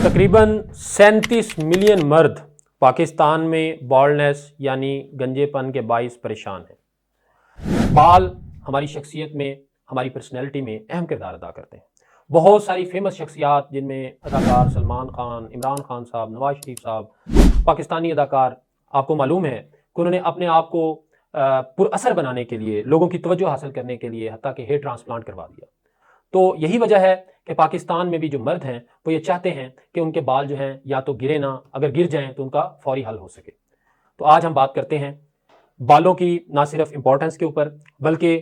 तकरीबन 37 मिलियन मर्द पाकिस्तान में बॉल्डनेस यानी गंजेपन के बाइस परेशान हैं। बाल हमारी शख्सियत में, हमारी पर्सनैलिटी में अहम किरदार अदा करते हैं। बहुत सारी फेमस शख्सियात जिनमें अदाकार सलमान खान, इमरान खान साहब, नवाज शरीफ साहब, पाकिस्तानी अदाकार, आपको मालूम है कि उन्होंने अपने आप को पुरअसर बनाने के लिए, लोगों की तवज्जो हासिल करने के लिए हत्ता कि हेयर ट्रांसप्लांट करवा दिया। तो यही वजह है कि पाकिस्तान में भी जो मर्द हैं वो ये चाहते हैं कि उनके बाल जो हैं या तो गिरे ना, अगर गिर जाएं तो उनका फौरी हल हो सके। तो आज हम बात करते हैं बालों की ना सिर्फ इंपॉर्टेंस के ऊपर बल्कि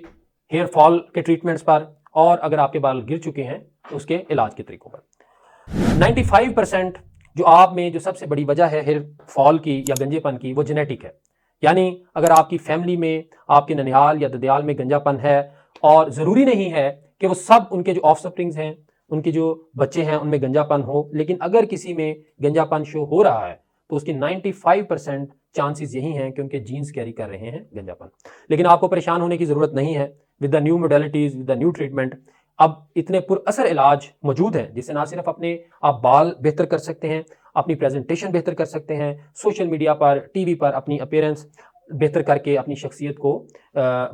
हेयर फॉल के ट्रीटमेंट्स पर, और अगर आपके बाल गिर चुके हैं तो उसके इलाज के तरीकों पर। 95% जो आप में जो सबसे बड़ी वजह है हेयर फॉल की या गंजेपन की, वो जेनेटिक है। यानी अगर आपकी फैमिली में, आपके ननिहाल या ददियाल में गंजापन है, और ज़रूरी नहीं है कि वो सब उनके जो ऑफ स्प्रिंग्स हैं, उनके जो बच्चे हैं उनमें गंजापन हो, लेकिन अगर किसी में गंजापन शो हो रहा है तो उसकी 95% चांसेस यही हैं कि उनके जीन्स कैरी कर रहे हैं गंजापन। लेकिन आपको परेशान होने की ज़रूरत नहीं है। With the new modalities, with the new treatment अब इतने पुरअसर इलाज मौजूद हैं जिससे ना सिर्फ अपने आप बाल बेहतर कर सकते हैं, अपनी प्रेजेंटेशन बेहतर कर सकते हैं, सोशल मीडिया पर, टीवी पर अपनी अपीयरेंस बेहतर करके अपनी शख्सियत को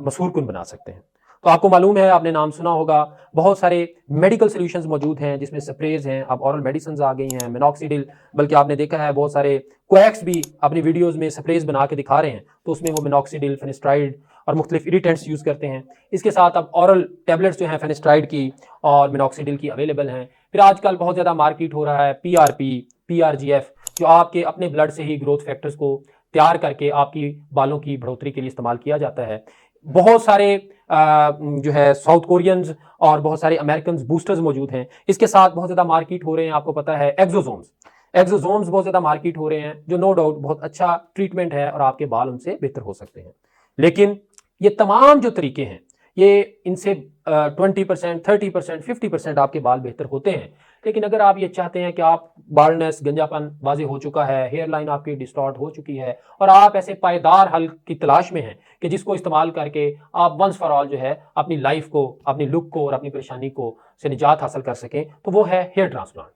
मशहूर कुन बना सकते हैं। तो आपको मालूम है, आपने नाम सुना होगा, बहुत सारे मेडिकल सॉल्यूशंस मौजूद हैं जिसमें स्प्रेज हैं, अब ऑरल मेडिसिन आ गई हैं, मिनॉक्सिडिल, बल्कि आपने देखा है बहुत सारे क्वैक्स भी अपनी वीडियोस में स्प्रेज बना के दिखा रहे हैं, तो उसमें वो मिनॉक्सिडिल, फेनिस्ट्राइड और मुख्तलिफ इरिटेंट्स यूज़ करते हैं। इसके साथ अब ऑरल टैबलेट्स जो हैं फेनिस्ट्राइड की और मिनॉक्सिडिल की अवेलेबल हैं। फिर आजकल बहुत ज़्यादा मार्केट हो रहा है PRP, PRGF, जो आपके अपने ब्लड से ही ग्रोथ फैक्टर्स को तैयार करके आपकी बालों की बढ़ोतरी के लिए इस्तेमाल किया जाता है। बहुत सारे जो है साउथ कोरियंस और बहुत सारे अमेरिकन बूस्टर्स मौजूद हैं। इसके साथ बहुत ज़्यादा मार्केट हो रहे हैं, आपको पता है एक्सोसोम्स बहुत ज़्यादा मार्केट हो रहे हैं, जो नो डाउट बहुत अच्छा ट्रीटमेंट है और आपके बाल उनसे बेहतर हो सकते हैं। लेकिन ये तमाम जो तरीके हैं, ये इनसे 20%, 30%, 50% आपके बाल बेहतर होते हैं। लेकिन अगर आप ये चाहते हैं कि आप बाल्डनेस, गंजापन वाज़ेह हो चुका है, हेयर लाइन आपकी डिस्टॉर्ट हो चुकी है, और आप ऐसे पायदार हल की तलाश में हैं कि जिसको इस्तेमाल करके आप वंस फॉर ऑल जो है अपनी लाइफ को, अपनी लुक को और अपनी परेशानी को से निजात हासिल कर सकें, तो वो है हेयर ट्रांसप्लांट।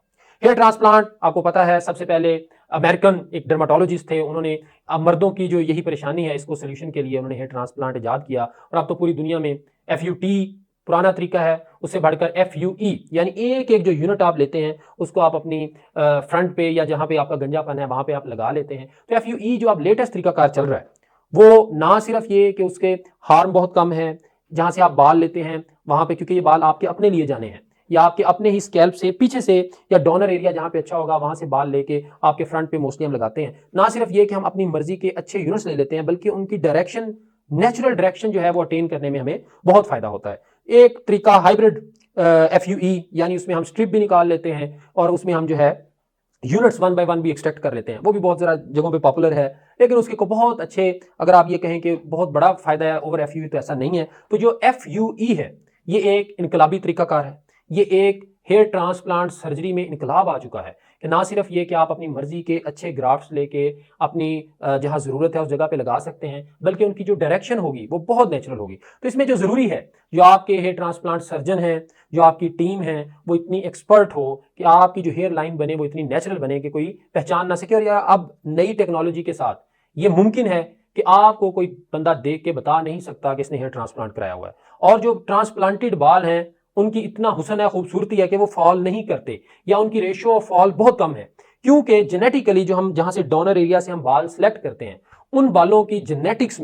हेयर ट्रांसप्लांट आपको पता है, सबसे पहले अमेरिकन एक डर्माटोलॉजिस्ट थे, उन्होंने मर्दों की जो यही परेशानी है इसको सोल्यूशन के लिए उन्होंने हेयर ट्रांसप्लांट ईजाद किया। और अब तो पूरी दुनिया में FUT पुराना तरीका है, उससे बढ़कर FUE, यानी एक एक जो यूनिट आप लेते हैं उसको आप अपनी फ्रंट पे या जहाँ पे आपका गंजापन है वहाँ पे आप लगा लेते हैं। तो FUE जो अब लेटेस्ट तरीकाकार चल रहा है, वो ना सिर्फ ये कि उसके हार्म बहुत कम है, जहाँ से आप बाल लेते हैं वहाँ पे, क्योंकि ये बाल आपके अपने लिए जाने हैं या आपके अपने ही स्कैल्प से पीछे से या डोनर एरिया जहाँ पे अच्छा होगा वहाँ से बाल लेके आपके फ्रंट पे मोस्टली हम लगाते हैं। ना सिर्फ ये कि हम अपनी मर्जी के अच्छे यूनिट्स ले लेते हैं, बल्कि उनकी डायरेक्शन, नेचुरल डायरेक्शन जो है वो अटेन करने में हमें बहुत फायदा होता है। एक तरीका हाइब्रिड FUE, यानी उसमें हम स्ट्रिप भी निकाल लेते हैं और उसमें हम जो है यूनिट्स 1 बाय 1 भी एक्सट्रैक्ट कर लेते हैं, वो भी बहुत ज़रा जगहों पे पॉपुलर है। लेकिन उसके को बहुत अच्छे, अगर आप ये कहें कि बहुत बड़ा फायदा है ओवर FUE, तो ऐसा नहीं है। तो जो FUE है ये एक इनकलाबी तरीकाकार है, ये एक हेयर ट्रांसप्लांट सर्जरी में इनकलाब आ चुका है कि ना सिर्फ ये कि आप अपनी मर्जी के अच्छे ग्राफ्ट्स लेके अपनी जहां ज़रूरत है उस जगह पे लगा सकते हैं, बल्कि उनकी जो डायरेक्शन होगी वो बहुत नेचुरल होगी। तो इसमें जो ज़रूरी है, जो आपके हेयर ट्रांसप्लांट सर्जन हैं, जो आपकी टीम है, वो इतनी एक्सपर्ट हो कि आपकी जो हेयर लाइन बने वो इतनी नेचुरल बने कि कोई पहचान ना सके। और यार अब नई टेक्नोलॉजी के साथ ये मुमकिन है कि आपको कोई बंदा देख के बता नहीं सकता कि इसने हेयर ट्रांसप्लांट कराया हुआ है। और जो ट्रांसप्लांटेड बाल हैं उनकी इतना हुस्न है, खूबसूरती है कि वो फॉल नहीं करते, या उनकी रेशियो ऑफ फॉल बहुत कम है, क्योंकि जेनेटिकली जो हम जहां से डोनर एरिया से हम बाल सेलेक्ट करते हैं, उन बालों की जेनेटिक्स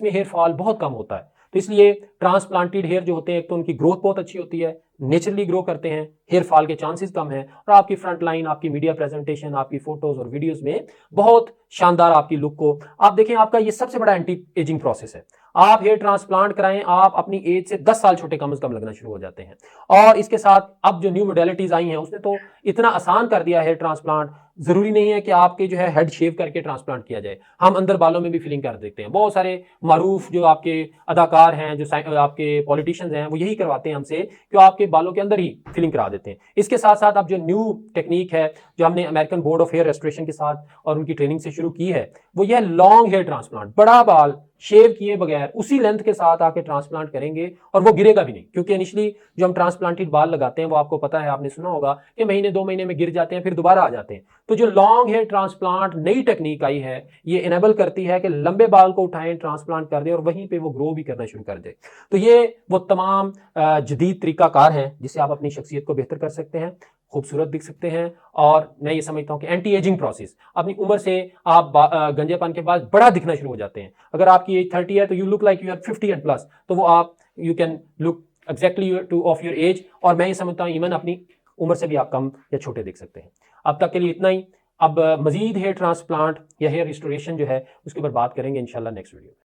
में हेयर फॉल बहुत कम होता है। तो इसलिए ट्रांसप्लांटेड हेयर जो होते हैं, एक तो उनकी ग्रोथ बहुत अच्छी होती है, नेचुरली ग्रो करते हैं, हेयर फॉल के चांसेस कम है, और आपकी फ्रंट लाइन, आपकी मीडिया प्रेजेंटेशन, आपकी फोटोज और वीडियोस में बहुत शानदार आपकी लुक को आप देखें। आपका ये सबसे बड़ा एंटी एजिंग प्रोसेस है। आप हेयर ट्रांसप्लांट कराएं, आप अपनी एज से 10 साल छोटे कम से कम लगना शुरू हो जाते हैं। और इसके साथ अब जो न्यू मोडेलिटीज आई हैं उसने तो इतना आसान कर दिया है हेयर ट्रांसप्लांट। जरूरी नहीं है कि आपके जो है हेड शेव करके ट्रांसप्लांट किया जाए, हम अंदर बालों में भी फिलिंग कर देते हैं। बहुत सारे मारूफ जो आपके अदाकार हैं, जो आपके पॉलिटिशियंस हैं, वो यही करवाते हैं हमसे कि आपके बालों के अंदर ही फिलिंग करा देते हैं। इसके साथ साथ अब जो न्यू टेक्निक है, जो हमने American board of hair restoration के साथ और उनकी ट्रेनिंग से शुरू की है, वो यह लॉन्ग हेयर ट्रांसप्लांट, बड़ा बाल शेव किए बगैर उसी लेंथ के साथ आके ट्रांसप्लांट करेंगे और वो गिरेगा भी नहीं, क्योंकि इनिशियली जो हम ट्रांसप्लांटेड बाल लगाते हैं वो आपको पता है, आपने सुना होगा कि महीने 2 महीने में गिर जाते हैं, फिर दोबारा आ जाते हैं। तो जो लॉन्ग हेयर ट्रांसप्लांट नई टेक्निक आई है, ये इनेबल करती है कि लंबे बाल को उठाएं, ट्रांसप्लांट कर दें और वहीं पे वो ग्रो भी करना शुरू कर दे। तो ये वो तमाम जदीद तरीकाकार है जिससे आप अपनी शख्सियत को बेहतर कर सकते हैं, खूबसूरत दिख सकते हैं। और मैं ये समझता हूं कि एंटी एजिंग प्रोसेस, अपनी उम्र से आप गंजेपन के बाद बड़ा दिखना शुरू हो जाते हैं। अगर आपकी एज 30 है तो you look like you are 50 and plus, तो वो आप you can look exactly to of your age. और मैं ये समझता हूं इवन अपनी उम्र से भी आप कम या छोटे दिख सकते हैं। अब तक के लिए इतना ही। अब मजीद हेयर ट्रांसप्लांट या हेयर रिस्टोरेशन जो है उसके ऊपर बात करेंगे इंशाल्लाह नेक्स्ट वीडियो में।